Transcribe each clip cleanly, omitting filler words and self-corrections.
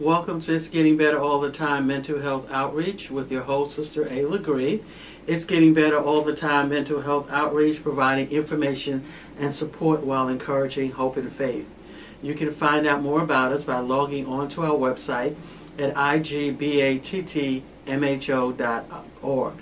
Welcome to It's Getting Better All the Time Mental Health Outreach with your host, Sister Ayla Gree. It's Getting Better All the Time Mental Health Outreach, providing information and support while encouraging hope and faith. You can find out more about us by logging on to our website at igbattmho.org.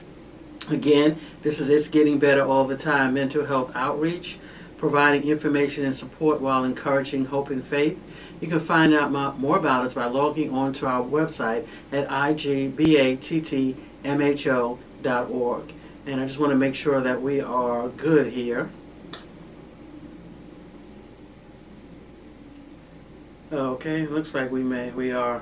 Again, this is It's Getting Better All the Time Mental Health Outreach, providing information and support while encouraging hope and faith. You can find out more about us by logging on to our website at igbattmho.org. And I just want to make sure that we are good here. Okay, looks like we're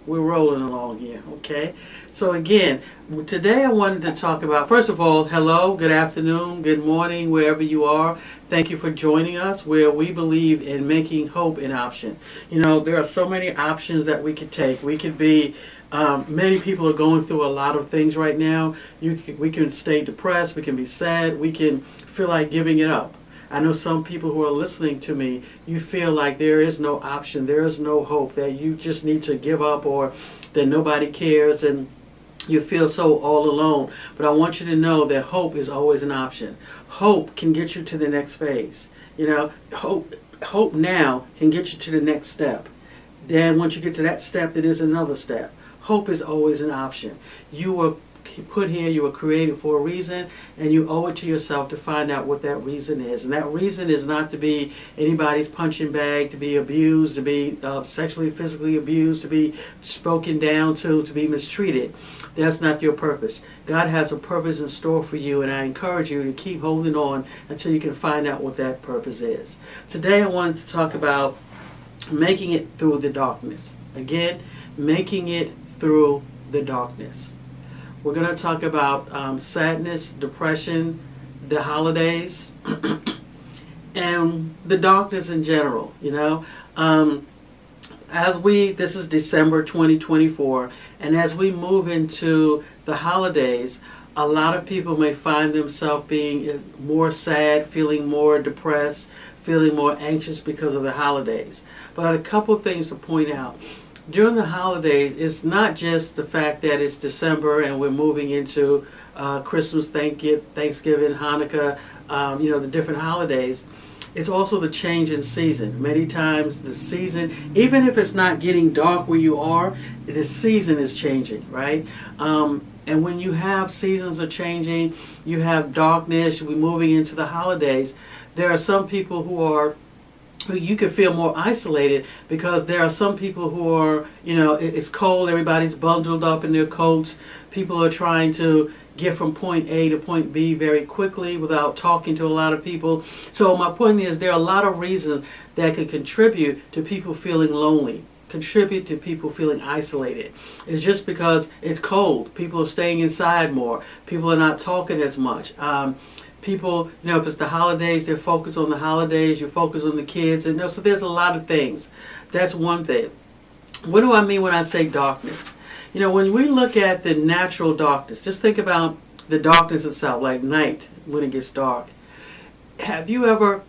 rolling along here, okay? So again, today I wanted to talk about, first of all, hello, good afternoon, good morning, wherever you are. Thank you for joining us, where we believe in making hope an option. You know, there are so many options that we could take. We could be, many people are going through a lot of things right now. We can stay depressed, we can be sad, we can feel like giving it up. I know some people who are listening to me, you feel like there is no option, there is no hope, that you just need to give up, or that nobody cares, and you feel so all alone. But I want you to know that hope is always an option. Hope can get you to the next phase. You know, hope now can get you to the next step. Then once you get to that step, there is another step. Hope is always an option. You were put here, you were created for a reason, and you owe it to yourself to find out what that reason is. And that reason is not to be anybody's punching bag, to be abused, to be sexually, physically abused, to be spoken down to be mistreated. That's not your purpose. God has a purpose in store for you, and I encourage you to keep holding on until you can find out what that purpose is. Today I wanted to talk about making it through the darkness. Again, making it through the darkness. We're going to talk about sadness, depression, the holidays, and the darkness in general. You know, this is December 2024, and as we move into the holidays, a lot of people may find themselves being more sad, feeling more depressed, feeling more anxious because of the holidays. But a couple things to point out. During the holidays, it's not just the fact that it's December and we're moving into Christmas, Thanksgiving, Hanukkah, the different holidays. It's also the change in season. Many times the season, even if it's not getting dark where you are, the season is changing, right? And when you have seasons are changing, you have darkness, we're moving into the holidays, there are some people who you can feel more isolated, because there are some people who are, it's cold, everybody's bundled up in their coats, people are trying to get from point A to point B very quickly without talking to a lot of people. So my point is, there are a lot of reasons that could contribute to people feeling lonely, contribute to people feeling isolated. It's just because it's cold, people are staying inside more, people are not talking as much. People, if it's the holidays, they're focused on the holidays, you focus on the kids, and so there's a lot of things. That's one thing. What do I mean when I say darkness? When we look at the natural darkness, just think about the darkness itself, like night when it gets dark. Have you ever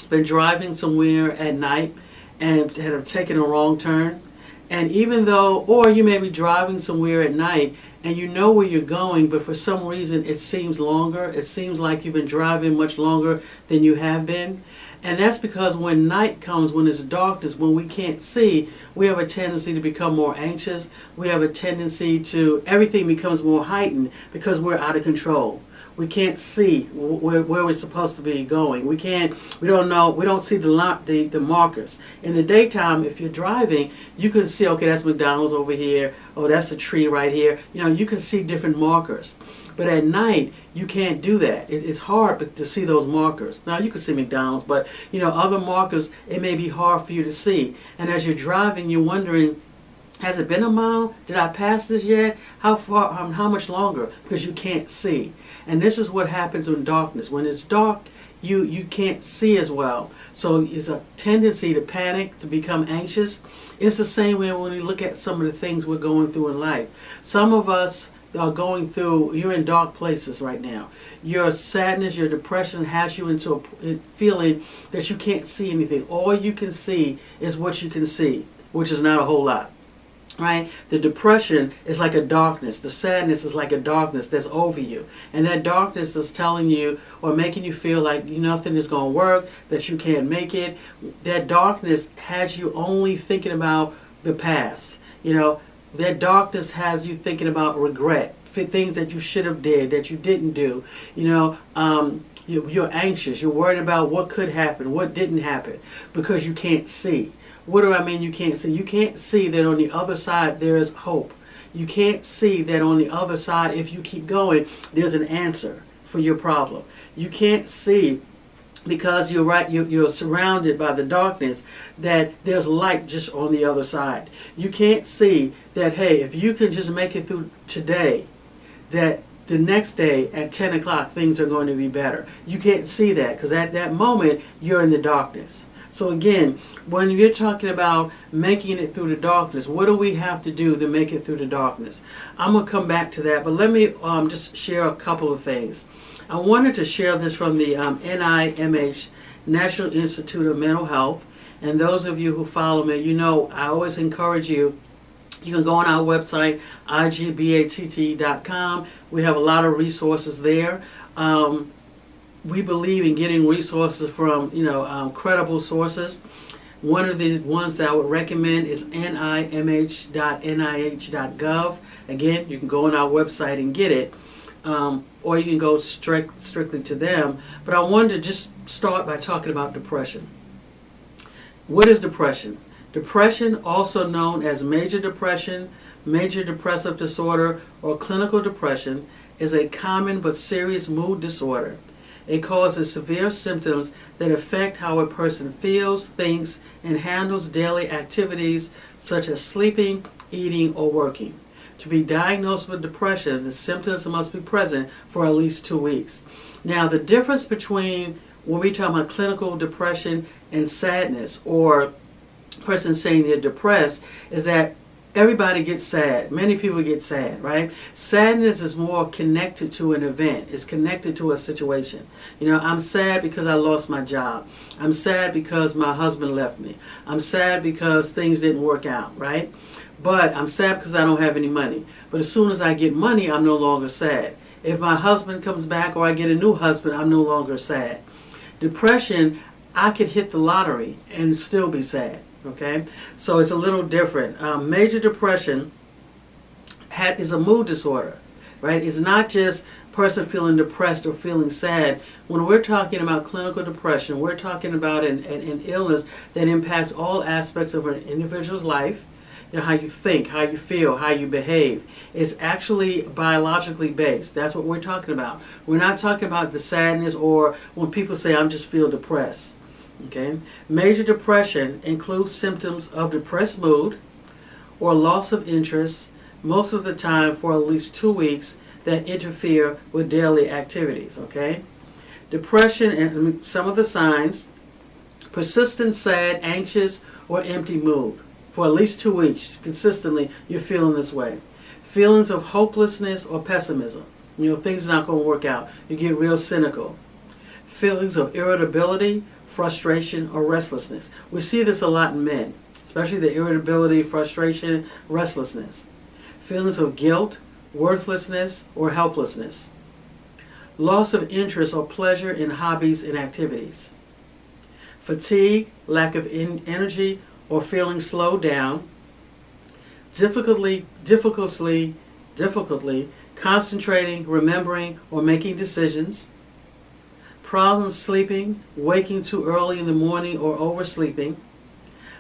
been driving somewhere at night and have taken a wrong turn? And even though, or you may be driving somewhere at night and you know where you're going, but for some reason it seems longer. It seems like you've been driving much longer than you have been. And that's because when night comes, when it's darkness, when we can't see, we have a tendency to become more anxious. We have a tendency to, everything becomes more heightened because we're out of control. We can't see where we're supposed to be going. We don't know, we don't see the markers. In the daytime, if you're driving, you can see, okay, that's McDonald's over here, oh, that's a tree right here. You can see different markers. But at night, you can't do that. It's hard to see those markers. Now, you can see McDonald's, but, other markers, it may be hard for you to see. And as you're driving, you're wondering, has it been a mile? Did I pass this yet? How far, how much longer? Because you can't see. And this is what happens in darkness. When it's dark, you can't see as well. So it's a tendency to panic, to become anxious. It's the same way when we look at some of the things we're going through in life. Some of us are going through, you're in dark places right now. Your sadness, your depression has you into a feeling that you can't see anything. All you can see is what you can see. which is not a whole lot. Right? The depression is like a darkness. The sadness is like a darkness that's over you. And that darkness is telling you or making you feel like nothing is going to work, that you can't make it. That darkness has you only thinking about the past. That darkness has you thinking about regret, things that you should have did, that you didn't do. You're anxious. You're worried about what could happen, what didn't happen, because you can't see. What do I mean you can't see? You can't see that on the other side there is hope. You can't see that on the other side, if you keep going, there's an answer for your problem. You can't see, because you're surrounded by the darkness, that there's light just on the other side. You can't see that, hey, if you can just make it through today, that the next day at 10 o'clock things are going to be better. You can't see that because at that moment you're in the darkness. So again, when you're talking about making it through the darkness, what do we have to do to make it through the darkness? I'm going to come back to that, but let me just share a couple of things. I wanted to share this from the NIMH, National Institute of Mental Health. And those of you who follow me, I always encourage you. You can go on our website, igbatt.com. We have a lot of resources there. We believe in getting resources from, credible sources. One of the ones that I would recommend is nimh.nih.gov. Again, you can go on our website and get it, or you can go strictly to them. But I wanted to just start by talking about depression. What is depression? Depression, also known as major depression, major depressive disorder, or clinical depression, is a common but serious mood disorder. It causes severe symptoms that affect how a person feels, thinks, and handles daily activities such as sleeping, eating, or working. To be diagnosed with depression, the symptoms must be present for at least 2 weeks. Now, the difference between when we talk about clinical depression and sadness, or person saying they're depressed, is that everybody gets sad. Many people get sad, right? Sadness is more connected to an event. It's connected to a situation. I'm sad because I lost my job. I'm sad because my husband left me. I'm sad because things didn't work out, right? But I'm sad because I don't have any money. But as soon as I get money, I'm no longer sad. If my husband comes back or I get a new husband, I'm no longer sad. Depression, I could hit the lottery and still be sad. Okay, so it's a little different. Major depression is a mood disorder, right? It's not just a person feeling depressed or feeling sad. When we're talking about clinical depression, we're talking about an illness that impacts all aspects of an individual's life. How you think, how you feel, how you behave. It's actually biologically based. That's what we're talking about. We're not talking about the sadness or when people say, I just feel depressed. Okay. Major depression includes symptoms of depressed mood or loss of interest, most of the time for at least 2 weeks, that interfere with daily activities. Okay. Depression and some of the signs: persistent sad, anxious, or empty mood for at least 2 weeks. Consistently, you're feeling this way. Feelings of hopelessness or pessimism. Things are not going to work out. You get real cynical. Feelings of irritability, frustration, or restlessness. We see this a lot in men, especially the irritability, frustration, restlessness. Feelings of guilt, worthlessness, or helplessness. Loss of interest or pleasure in hobbies and activities. Fatigue, lack of energy, or feeling slowed down. Difficulty concentrating, remembering, or making decisions. Problems sleeping, waking too early in the morning or oversleeping.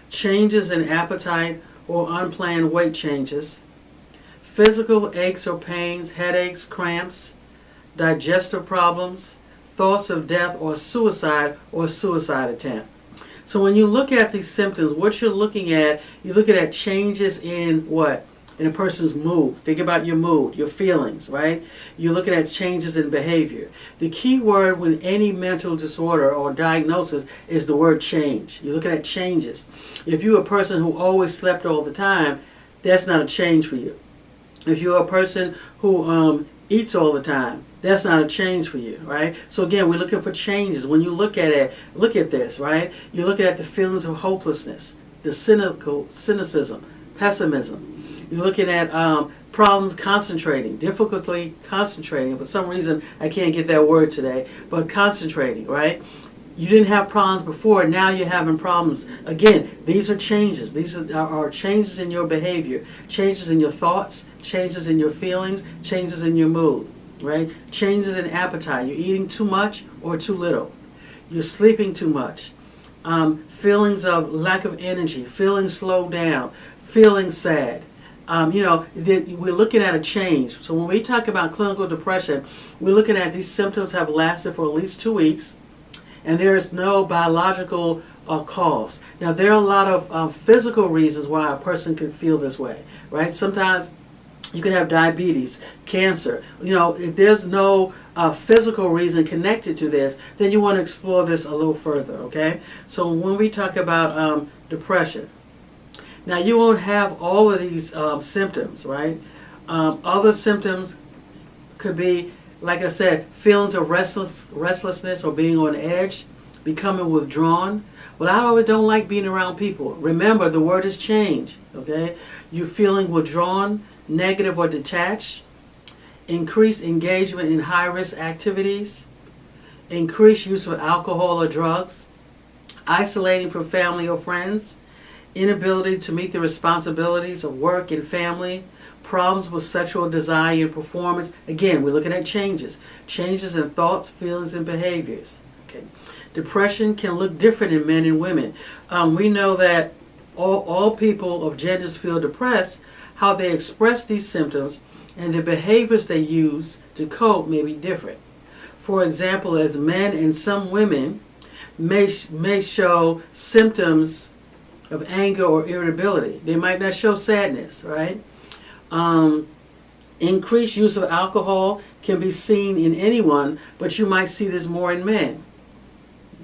Changes in appetite or unplanned weight changes. Physical aches or pains, headaches, cramps, digestive problems, thoughts of death or suicide attempt. So when you look at these symptoms, what you're looking at changes in what? In a person's mood. Think about your mood, your feelings, right? You're looking at changes in behavior. The key word with any mental disorder or diagnosis is the word change. You're looking at changes. If you're a person who always slept all the time, that's not a change for you. If you're a person who eats all the time, that's not a change for you, right? So again, we're looking for changes. When you look at this, right? You're looking at the feelings of hopelessness. the cynicism, pessimism. You're looking at problems concentrating, difficulty concentrating. For some reason, I can't get that word today, but concentrating, right? You didn't have problems before, now you're having problems. Again, these are changes. These are changes in your behavior, changes in your thoughts, changes in your feelings, changes in your mood, right? Changes in appetite. You're eating too much or too little. You're sleeping too much. Feelings of lack of energy, feeling slowed down, feeling sad. We're looking at a change. So when we talk about clinical depression, we're looking at these symptoms have lasted for at least 2 weeks, and there is no biological cause. Now, there are a lot of physical reasons why a person can feel this way, right? Sometimes you can have diabetes, cancer. If there's no physical reason connected to this, then you want to explore this a little further, okay? So when we talk about depression, now you won't have all of these symptoms, right? Other symptoms could be, like I said, feelings of restlessness or being on edge, becoming withdrawn. Well, I always don't like being around people. Remember, the word is change, okay? You feeling withdrawn, negative or detached, increased engagement in high-risk activities, increased use of alcohol or drugs, isolating from family or friends, inability to meet the responsibilities of work and family, problems with sexual desire and performance. Again, we're looking at changes in thoughts, feelings, and behaviors. Okay. Depression can look different in men and women. We know that all people of genders feel depressed. How they express these symptoms and the behaviors they use to cope may be different. For example, as men and some women may show symptoms of anger or irritability. They might not show sadness, right? Increased use of alcohol can be seen in anyone, but you might see this more in men.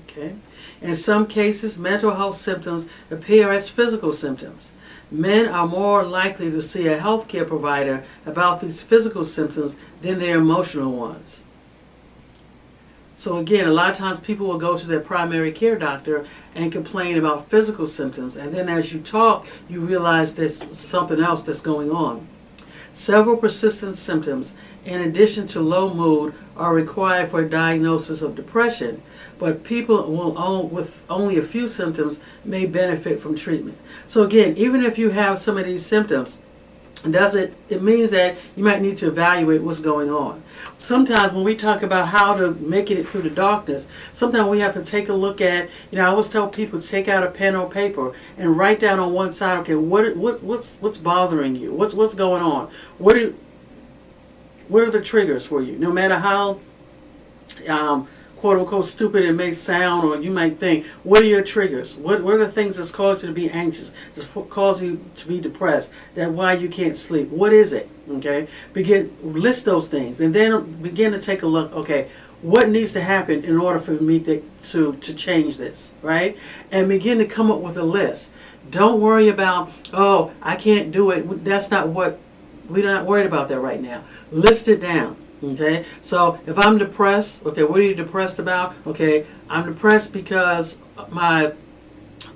Okay? In some cases, mental health symptoms appear as physical symptoms. Men are more likely to see a healthcare provider about these physical symptoms than their emotional ones. So again, a lot of times people will go to their primary care doctor and complain about physical symptoms, and then as you talk, you realize there's something else that's going on. Several persistent symptoms, in addition to low mood, are required for a diagnosis of depression, but people with only a few symptoms may benefit from treatment. So again, even if you have some of these symptoms, it means that you might need to evaluate what's going on. Sometimes when we talk about how to make it through the darkness, sometimes we have to take a look at, I always tell people, take out a pen or paper and write down on one side, okay, what's bothering you? What's going on? What are the triggers for you? No matter how quote unquote stupid it may sound, or you might think, what are your triggers? What are the things that's caused you to be anxious, that's caused you to be depressed, that why you can't sleep? What is it? Okay, list those things, and then begin to take a look. Okay, what needs to happen in order for me to change this, right? And begin to come up with a list. Don't worry about, oh, I can't do it. That's not what, we're not worried about that right now. List it down. Okay, so if I'm depressed, okay, what are you depressed about? Okay, I'm depressed because my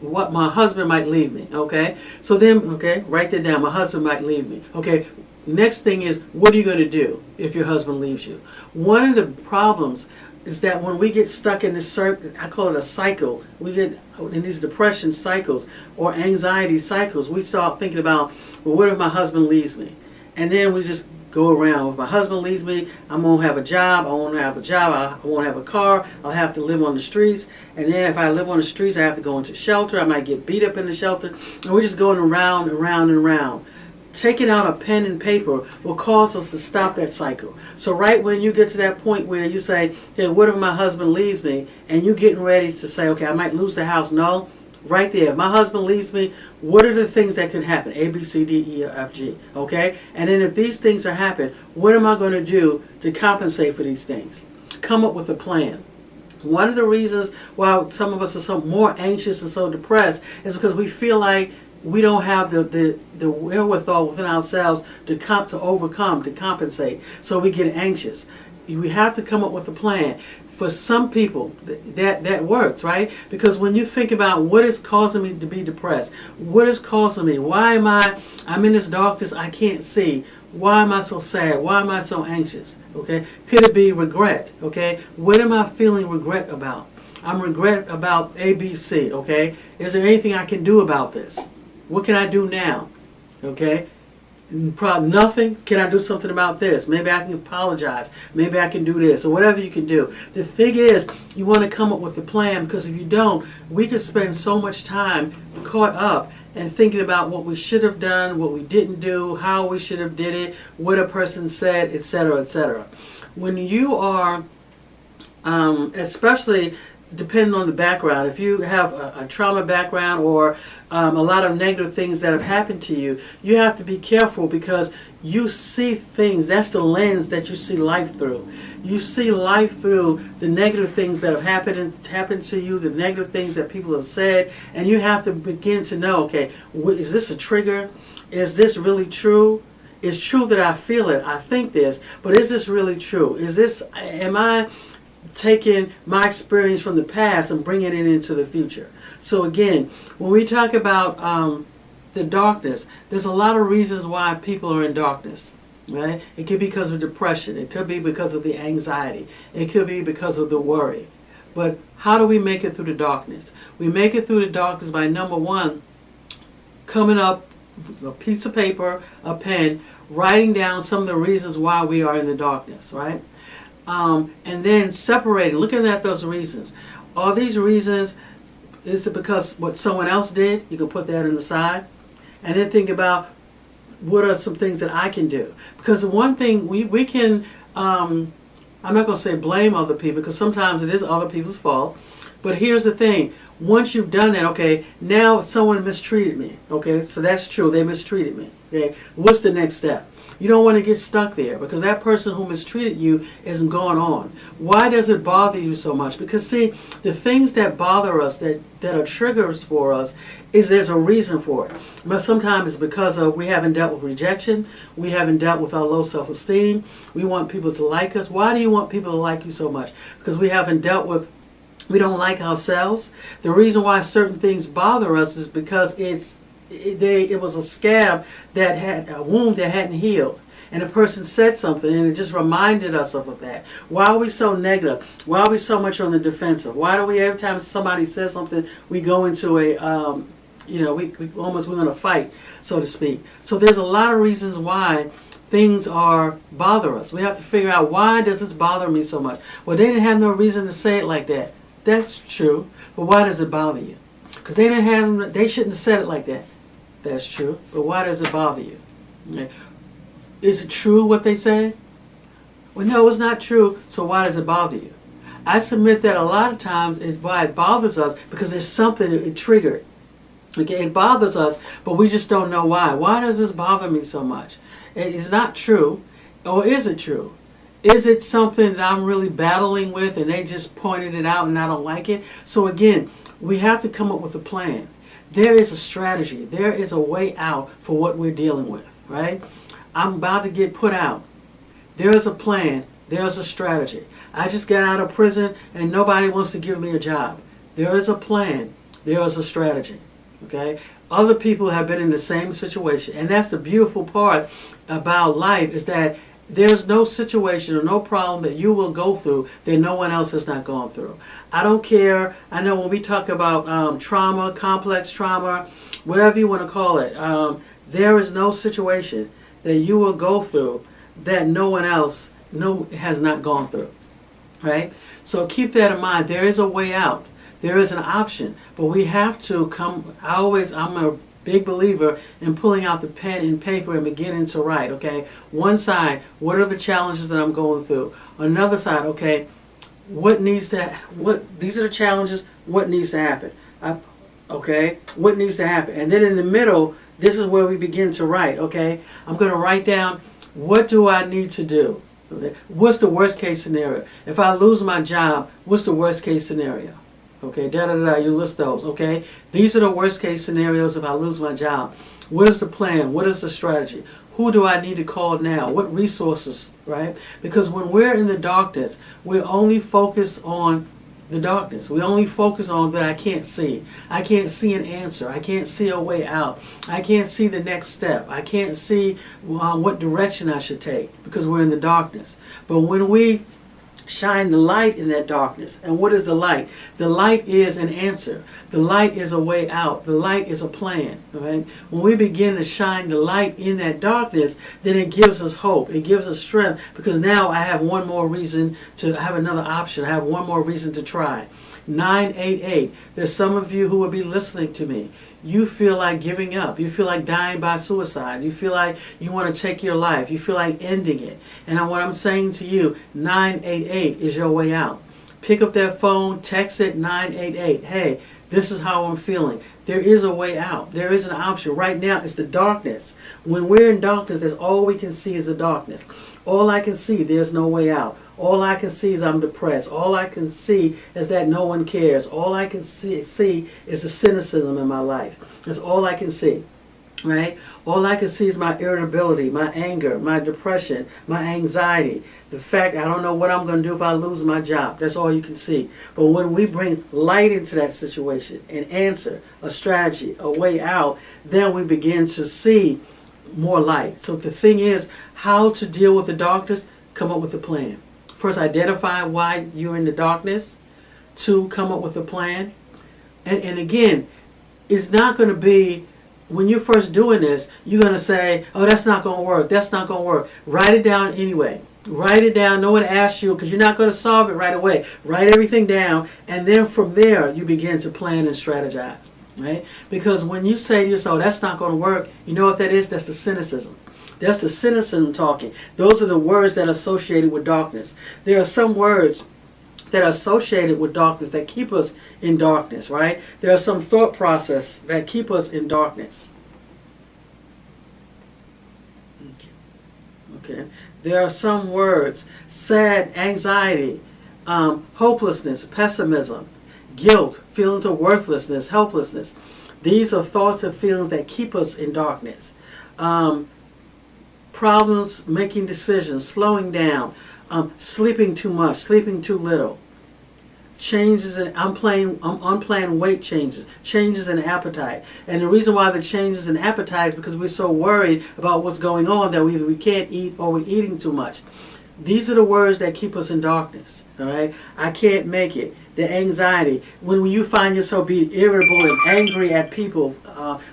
husband might leave me. Okay, so then, okay, write that down. My husband might leave me. Okay, next thing is, what are you going to do if your husband leaves you? One of the problems is that when we get stuck in this circle, I call it a cycle, we get in these depression cycles or anxiety cycles, we start thinking about, well, what if my husband leaves me? And then we just go around. If my husband leaves me, I won't have a job. I won't have a job. I won't have a car. I'll have to live on the streets. And then if I live on the streets, I have to go into shelter. I might get beat up in the shelter. And we're just going around and round and round. Taking out a pen and paper will cause us to stop that cycle. So right when you get to that point where you say, hey, what if my husband leaves me? And you're getting ready to say, okay, I might lose the house. No. Right there. If my husband leaves me, what are the things that could happen? A, B, C, D, E, F, G. Okay? And then if these things are happening, what am I going to do to compensate for these things? Come up with a plan. One of the reasons why some of us are so more anxious and so depressed is because we feel like we don't have the wherewithal within ourselves to overcome, to compensate. So we get anxious. We have to come up with a plan. for some people, that works, right? Because when you think about what is causing me to be depressed, what is causing me, I'm in this darkness, I can't see. Why am I so sad? Why am I so anxious? Okay, could it be regret? Okay, what am I feeling regret about? I'm regret about A, B, C. Okay, is there anything I can do about this? What can I do now? Okay, probably nothing. Can I do something about this? Maybe I can apologize. Maybe I can do this, or whatever you can do. The thing is, you want to come up with a plan, because if you don't, we could spend so much time caught up and thinking about what we should have done, what we didn't do, how we should have did it, what a person said, etc., etc. When you are, especially depending on the background, if you have a trauma background or a lot of negative things that have happened to you, you have to be careful, because you see things, that's the lens that you see life through. You see life through the negative things that have happened to you, the negative things that people have said, and you have to begin to know, okay, is this a trigger? Is this really true? It's true that I feel it, I think this, but is this really true? Am I taking my experience from the past and bringing it into the future? So again, when we talk about the darkness, there's a lot of reasons why people are in darkness, right? It could be because of depression. It could be because of the anxiety. It could be because of the worry. But how do we make it through the darkness? We make it through the darkness by, number one, coming up with a piece of paper, a pen, writing down some of the reasons why we are in the darkness, right? And then separating, looking at those reasons. Are these reasons, is it because what someone else did? You can put that on the side. And then think about, what are some things that I can do? Because the one thing we can, I'm not going to say blame other people, because sometimes it is other people's fault. But here's the thing. Once you've done that, okay, now someone mistreated me. Okay, so that's true. They mistreated me. Okay, what's the next step? You don't want to get stuck there, because that person who mistreated you isn't going on. Why does it bother you so much? Because see, the things that bother us, that are triggers for us, is there's a reason for it. But sometimes it's because we haven't dealt with rejection. We haven't dealt with our low self-esteem. We want people to like us. Why do you want people to like you so much? Because we haven't dealt with, we don't like ourselves. The reason why certain things bother us is because it was a scab that had a wound that hadn't healed, and a person said something and it just reminded us of that. Why are we so negative? Why are we so much on the defensive? Why do we, every time somebody says something, we go into we almost we're going to fight, so to speak. So there's a lot of reasons why things bother us. We have to figure out, why does this bother me so much? Well, they didn't have no reason to say it like that. That's true, but why does it bother you? Because they shouldn't have said it like that. That's true, but why does it bother you? Okay. Is it true what they say? Well, no, it's not true, so why does it bother you? I submit that a lot of times is why it bothers us, because there's something it triggered. Okay, it bothers us, but we just don't know why. Why does this bother me so much? It is not true, or is it true? Is it something that I'm really battling with and they just pointed it out and I don't like it? So again, we have to come up with a plan. There is a strategy. There is a way out for what we're dealing with, right? I'm about to get put out. There is a plan. There's a strategy. I just got out of prison and nobody wants to give me a job. There is a plan. There is a strategy, okay? Other people have been in the same situation. And that's the beautiful part about life, is that there's no situation or no problem that you will go through that no one else has not gone through. I don't care. I know when we talk about trauma, complex trauma, whatever you want to call it, there is no situation that you will go through that no one else has not gone through, right? So keep that in mind. There is a way out. There is an option, but we have to come. I'm a big believer in pulling out the pen and paper and beginning to write, okay? One side, what are the challenges that I'm going through? Another side, okay, these are the challenges, what needs to happen? Okay, what needs to happen? And then in the middle, this is where we begin to write, okay? I'm going to write down, what do I need to do? Okay? What's the worst case scenario? If I lose my job, what's the worst case scenario? Okay, you list those, okay? These are the worst case scenarios if I lose my job. What is the plan? What is the strategy? Who do I need to call now? What resources, right? Because when we're in the darkness, we're only focused on the darkness. We only focus on that I can't see. I can't see an answer. I can't see a way out. I can't see the next step. I can't see what direction I should take because we're in the darkness. But when we shine the light in that darkness, and what is the light? The light is an answer. The light is a way out. The light is a plan. Right? When we begin to shine the light in that darkness, then it gives us hope. It gives us strength because now I have one more reason to have another option. I have one more reason to try. 988. There's some of you who will be listening to me. You feel like giving up. You feel like dying by suicide. You feel like you want to take your life. You feel like ending it. And what I'm saying to you, 988 is your way out. Pick up that phone, text it 988. Hey, this is how I'm feeling. There is a way out. There is an option. Right now, it's the darkness. When we're in darkness, that's all we can see is the darkness. All I can see, there's no way out. All I can see is I'm depressed. All I can see is that no one cares. All I can see is the cynicism in my life. That's all I can see, right? All I can see is my irritability, my anger, my depression, my anxiety. The fact I don't know what I'm going to do if I lose my job. That's all you can see. But when we bring light into that situation, an answer, a strategy, a way out, then we begin to see more light. So the thing is, how to deal with the darkness, come up with a plan. First, identify why you're in the darkness. 2, come up with a plan. And again, it's not going to be, when you're first doing this, you're going to say, oh, that's not going to work. That's not going to work. Write it down anyway. Write it down. No one asks you because you're not going to solve it right away. Write everything down. And then from there, you begin to plan and strategize. Right? Because when you say to yourself, that's not going to work, you know what that is? That's the cynicism. That's the cynicism talking. Those are the words that are associated with darkness. There are some words that are associated with darkness that keep us in darkness, right? There are some thought process that keep us in darkness. Okay. There are some words: sad, anxiety, hopelessness, pessimism, guilt, feelings of worthlessness, helplessness. These are thoughts and feelings that keep us in darkness. Problems making decisions, slowing down, sleeping too much, sleeping too little, changes in unplanned weight changes, changes in appetite. And the reason why the changes in appetite is because we're so worried about what's going on that we can't eat or we're eating too much. These are the words that keep us in darkness. All right, I can't make it. The anxiety, when you find yourself being irritable and angry at people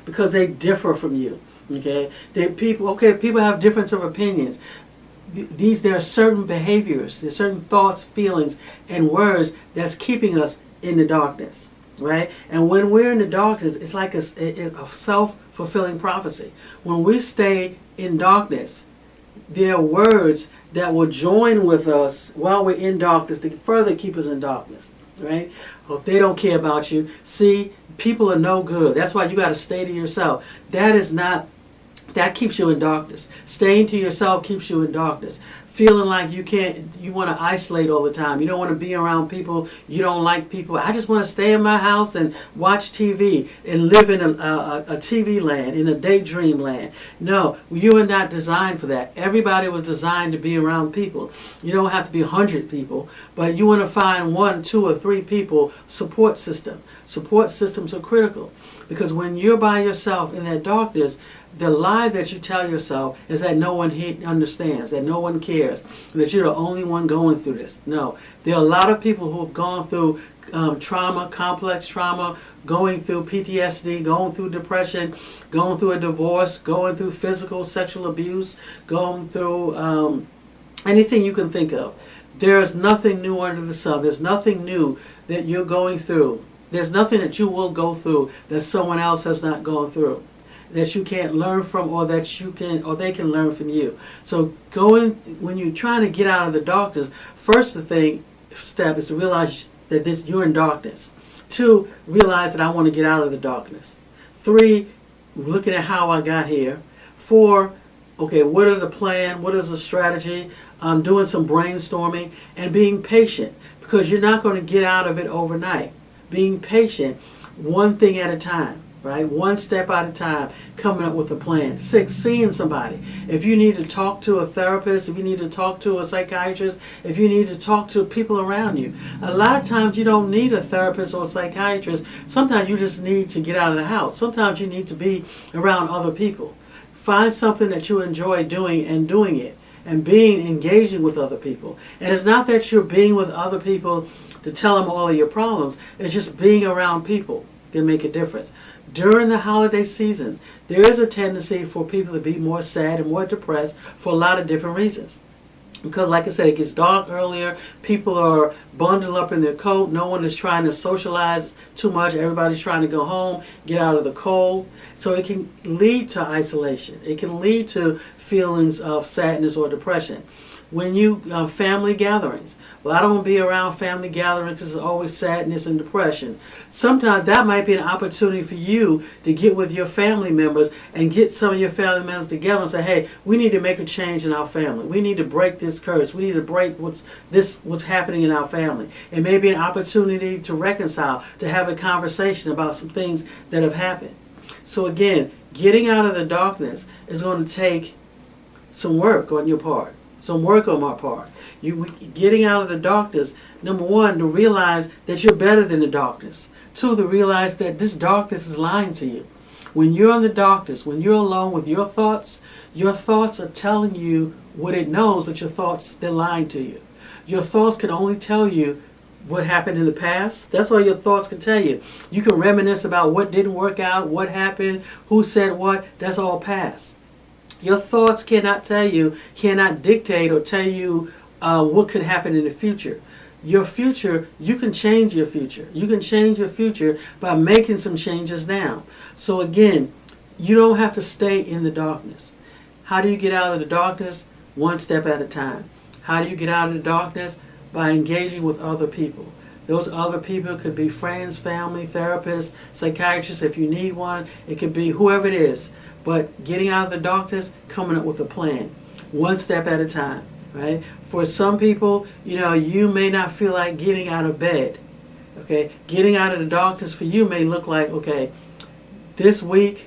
because they differ from you. Okay, people have difference of opinions. There are certain behaviors, there's certain thoughts, feelings, and words that's keeping us in the darkness, right? And when we're in the darkness, it's like a self-fulfilling prophecy. When we stay in darkness, there are words that will join with us while we're in darkness to further keep us in darkness, right? Well, they don't care about you. See, people are no good. That's why you got to stay to yourself. That keeps you in darkness. Staying to yourself keeps you in darkness. Feeling like you want to isolate all the time. You don't want to be around people. You don't like people. I just want to stay in my house and watch TV and live in a TV land, in a daydream land. No, you are not designed for that. Everybody was designed to be around people. You don't have to be 100 people, but you want to find 1, 2, or 3 people support system. Support systems are critical because when you're by yourself in that darkness, the lie that you tell yourself is that no one understands, that no one cares, that you're the only one going through this. No, there are a lot of people who have gone through trauma, complex trauma, going through PTSD, going through depression, going through a divorce, going through physical, sexual abuse, going through anything you can think of. There is nothing new under the sun. There's nothing new that you're going through. There's nothing that you will go through that someone else has not gone through, that you can't learn from, or that you can, or they can learn from you. So when you're trying to get out of the darkness, first step is to realize that you're in darkness. 2, realize that I want to get out of the darkness. 3, looking at how I got here. 4, okay, what are the plan? What is the strategy? Doing some brainstorming and being patient, because you're not going to get out of it overnight. Being patient, one thing at a time. right? One step at a time, coming up with a plan. 6, seeing somebody. If you need to talk to a therapist, if you need to talk to a psychiatrist, if you need to talk to people around you. A lot of times you don't need a therapist or a psychiatrist. Sometimes you just need to get out of the house. Sometimes you need to be around other people. Find something that you enjoy doing and doing it, and engaging with other people. And it's not that you're being with other people to tell them all of your problems. It's just being around people can make a difference. During the holiday season, there is a tendency for people to be more sad and more depressed for a lot of different reasons. Because, like I said, it gets dark earlier. People are bundled up in their coat. No one is trying to socialize too much. Everybody's trying to go home, get out of the cold. So it can lead to isolation. It can lead to feelings of sadness or depression. When you family gatherings, well, I don't want to be around family gatherings because there's always sadness and depression. Sometimes that might be an opportunity for you to get with your family members and get some of your family members together and say, hey, we need to make a change in our family. We need to break this curse. We need to break what's happening in our family. It may be an opportunity to reconcile, to have a conversation about some things that have happened. So again, getting out of the darkness is going to take some work on your part. Some work on my part. Getting out of the darkness, number one, to realize that you're better than the darkness. 2, to realize that this darkness is lying to you. When you're in the darkness, when you're alone with your thoughts are telling you what it knows, but your thoughts, they're lying to you. Your thoughts can only tell you what happened in the past. That's all your thoughts can tell you. You can reminisce about what didn't work out, what happened, who said what. That's all past. Your thoughts cannot dictate or tell you what could happen in the future. Your future, you can change your future. You can change your future by making some changes now. So again, you don't have to stay in the darkness. How do you get out of the darkness? One step at a time. How do you get out of the darkness? By engaging with other people. Those other people could be friends, family, therapists, psychiatrists if you need one. It could be whoever it is. But getting out of the darkness, coming up with a plan, one step at a time, right? For some people, you may not feel like getting out of bed, okay? Getting out of the darkness for you may look like, okay, this week